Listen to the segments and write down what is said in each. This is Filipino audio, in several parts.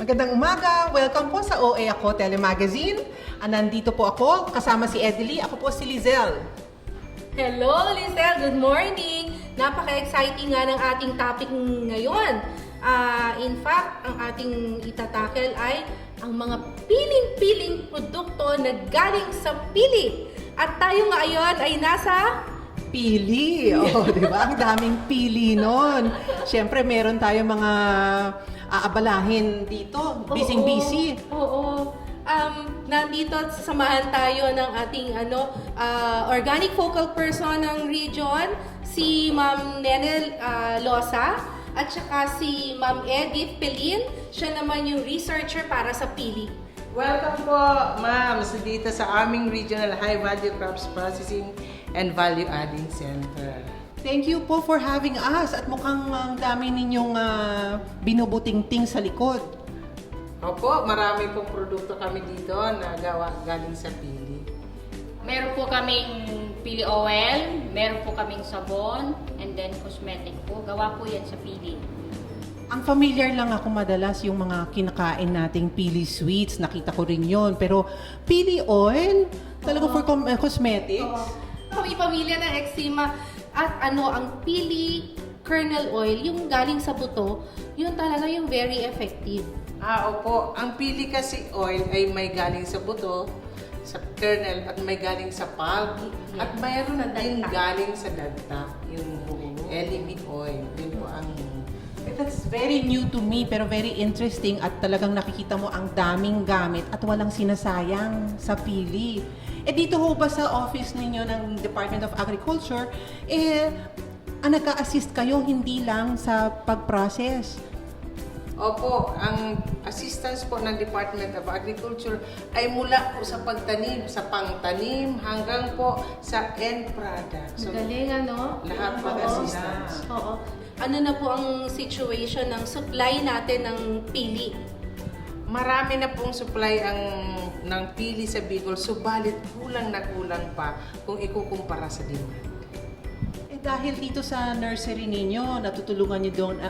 Magandang umaga! Welcome po sa OA Ako Telemagazine. Nandito po ako, kasama si Edely. Ako po si Lizelle. Hello, Lizelle! Good morning! Napaka-exciting nga ng ating topic ngayon. In fact, ang ating itatakel ay ang mga piling-piling produkto na galing sa pili. At tayo ngayon ay nasa Pili! Oh, di ba? Ang daming pili nun. Siyempre, meron tayong mga aabalahin dito. Busy-busy. Oo. Nandito samahan tayo ng ating organic focal person ng region, si Ma'am Nenel Losa, at saka si Ma'am Edith Pelin. Siya naman yung researcher para sa pili. Welcome po, ma'am, dito sa aming Regional High Value Crops Processing and Value Adding Center. Thank you po for having us. At mukhang ang dami ninyong binubuting-ting sa likod. Opo, marami pong produkto kami dito na galing sa pili. Meron po kaming pili oil, meron po kaming sabon, and then cosmetic po. Gawa po yan sa pili. Ang familiar lang ako madalas yung mga kinakain nating pili sweets. Nakita ko rin yon. Pero pili oil, talaga for cosmetics. Kami pamilya ng eczema at ang pili kernel oil, yung galing sa buto, yun talaga yung very effective. Opo. Ang pili kasi oil ay may galing sa buto, sa kernel, at may galing sa pulp. At mayroon din galing sa dagta, yung LEB oil. Yun po ang... That's very new to me pero very interesting at talagang nakikita mo ang daming gamit at walang sinasayang sa pili. Dito ho ba sa office ninyo ng Department of Agriculture, nag-a-assist kayo hindi lang sa pag-process? Opo, ang assistance po ng Department of Agriculture ay mula po sa pagtanim, sa pangtanim, hanggang po sa end product. So, Galing, lahat po assistance. Oo. Ano na po ang situation ng supply natin ng pili? Marami na pong supply ng pili sa Bicol, subalit kulang na kulang pa kung ikukumpara sa demand. Dahil dito sa nursery ninyo, natutulungan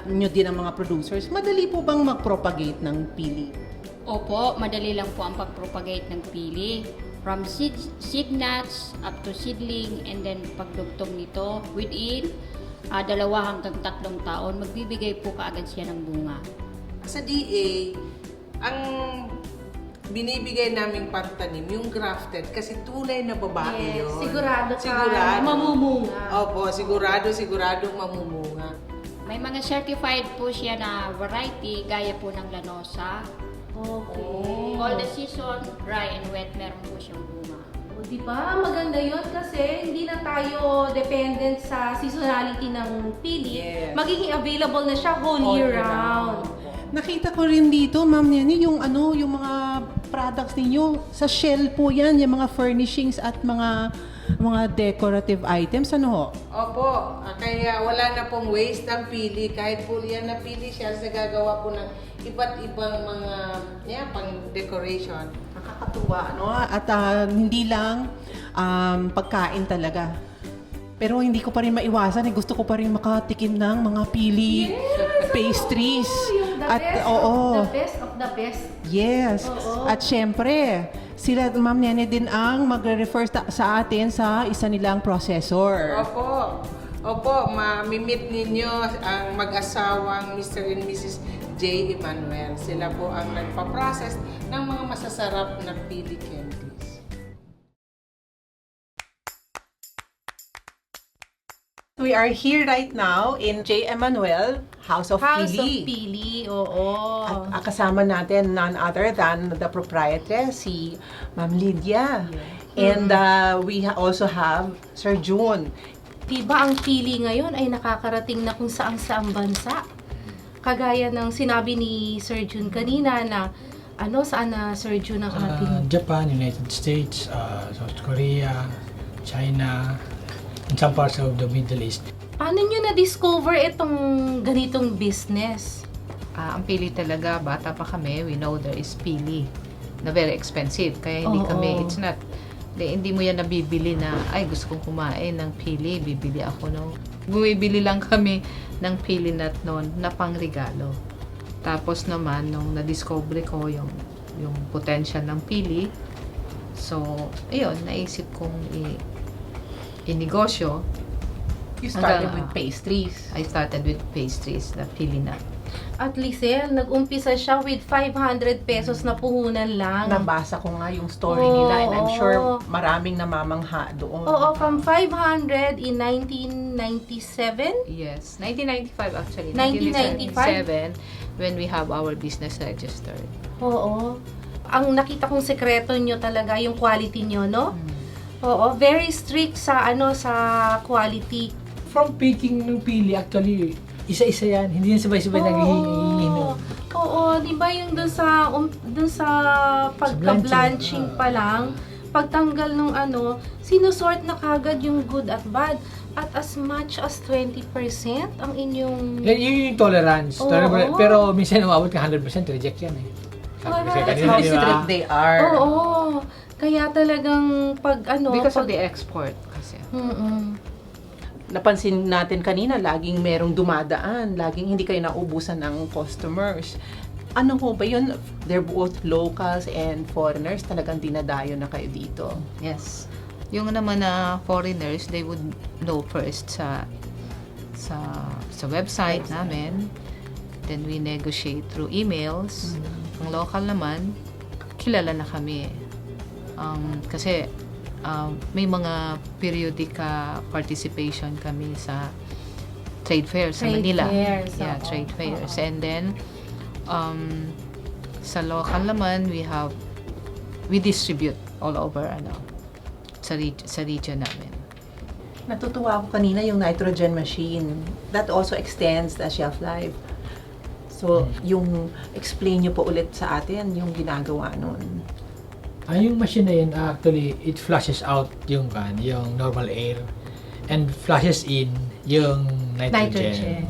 nyo din ang mga producers, madali po bang mag-propagate ng pili? Opo, madali lang po ang pag-propagate ng pili. From seed nuts up to seedling, and then pagdugtong nito within 2 hanggang 3 taon, magbibigay po kaagad siya ng bunga. Sa DA, ang binibigay naming pantanim, yung grafted, kasi tunay na babae yun. Sigurado mamumunga. Opo, sigurado mamumunga. May mga certified po siya na variety, gaya po ng Lanosa. Okay. All the season, dry and wet, meron po siyang bunga. O, di ba? Maganda yun kasi hindi na tayo dependent sa seasonality ng pili. Yes. Magiging available na siya whole year round. Nakita ko rin dito, Ma'am Nene, yung mga products ninyo, sa shell po yan, yung mga furnishings at mga decorative items, ano ho? Opo, kaya wala na pong waste ang pili. Kahit po yan na pili siya, nagagawa po ng iba't ibang mga pang decoration. Nakakatuwa, no? At hindi lang pagkain talaga. Pero hindi ko pa rin maiwasan, gusto ko pa rin makatikim ng mga pili pastries. The best of the best. Yes. Oo. At syempre, sila, Ma'am Nene, din ang magre-refer sa atin sa isa nilang processor. Opo, mamimit ninyo ang mag-asawang Mr. and Mrs. J. Emanuel. Sila po ang nagpa-process ng mga masasarap na pili candies. We are here right now in J. Emanuel, House of House of Pili. Pili, oo. At kasama natin none other than the proprietress, si Ma'am Lydia. And we also have Sir June. Diba ang pili ngayon ay nakakarating na kung saang-saang bansa? Kagaya ng sinabi ni Sir June kanina na saan na Sir June ang ating... Japan, United States, South Korea, China, and some parts of the Middle East. Paano nyo na-discover itong ganitong business? Ang pili talaga, bata pa kami, we know there is pili na very expensive. Kaya hindi Oo. kami, hindi mo yan nabibili na, ay gusto kong kumain ng pili, bibili ako. No? Bumibili lang kami ng pili nut noon na pangregalo. Tapos naman, nung na-discover ko yung potential ng pili, so, ayun, naisip kong i-negosyo. You started Hanggang, with pastries. I started with pastries na pili na. At Lisel, nag-umpisa siya with 500 pesos na puhunan lang. Nabasa ko nga yung story Oo. nila and I'm sure maraming namamangha doon. Oo, from 500 in 1997. Yes, 1995 actually. 1995? 1997 when we have our business registered. Oo. Ang nakita kong sekreto nyo talaga yung quality nyo, no? Oo, very strict sa sa quality. From picking ng pili, actually, isa-isa yan. Hindi yan sabay-sabay naghihinom. Oo, di ba yung dun sa pagka-blanching pa lang, pagtanggal ng sinusort na kagad yung good at bad. At as much as 20% ang inyong... Yun yung tolerance. Oo. Pero minsan umabot ka 100%, reject yan eh. Correct. That's Kanina, how di ba? strict they are. Oo. Kaya talagang Because of the export kasi. Napansin natin kanina, laging merong dumadaan, laging hindi kayo naubusan ng customers. Ano ho ba yun? They're both locals and foreigners, talagang dinadayo na kayo dito. Yes. Yung naman na foreigners, they would know first sa website namin. Then we negotiate through emails. Ang local naman, kilala na kami. Kasi may mga periodic participation kami sa trade fairs sa Trade Manila. fairs, Yeah, oo. trade fairs. And then, sa local naman, we distribute all over sa region namin. Natutuwa ako kanina yung nitrogen machine. That also extends the shelf life. So, yung explain nyo po ulit sa atin yung ginagawa nun. Yung machine na yun, actually, it flushes out yung normal air and flushes in yung nitrogen.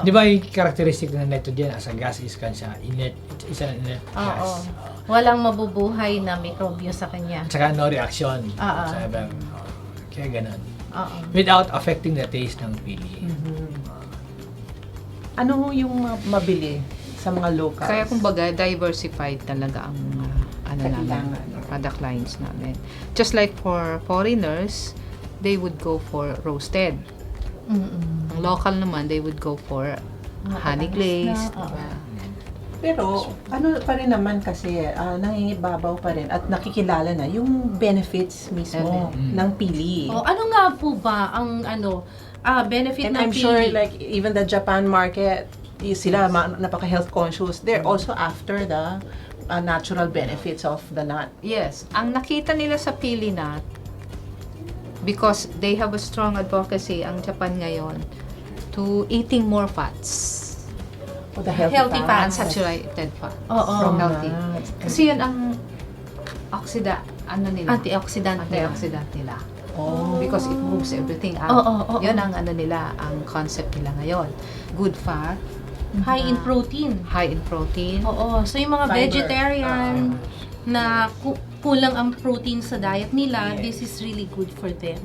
Di ba yung characteristic ng nitrogen as a gas is siya inert, it's an inert gas. Walang mabubuhay na mikrobyo sa kanya. At saka no reaction. Oo. Kaya ganun. Oo. Without affecting the taste ng pili. Ano yung mabili sa mga locals? Kaya kumbaga, diversified talaga ang namin, Kailangan. product lines namin. Just like for foreigners, they would go for roasted. Ang local naman, they would go for honey glazed. Diba? Pero, ano pa rin naman kasi, nangingibabaw pa rin at nakikilala na yung benefits mismo ng pili. Ano nga po ba ang benefit And ng I'm pili? sure like even the Japan market, sila napaka-health conscious. They're also after the natural benefits of the nut. Yes. Ang nakita nila sa pili nut, because they have a strong advocacy, ang Japan ngayon, to eating more fats. O the healthy, Healthy fats. Unsaturated fat. Oo. From healthy. nuts. Kasi yun ang Antioxidant nila. antioxidant nila. Oh. Because it moves everything out. Oo. Yun ang nila, ang concept nila ngayon. Good fat, High in protein. high in protein. Oo. So, yung mga Fiber. vegetarian na kulang ang protein sa diet nila, this is really good for them.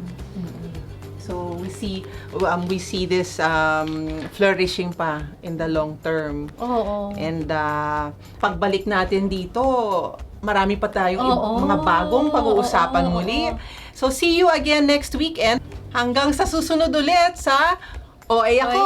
So we see this flourishing pa in the long term. Oo. And pagbalik natin dito, marami pa tayong Oo. mga bagong pag-uusapan Oo. muli. So see you again next weekend. Hanggang sa susunod ulit sa OA Ako!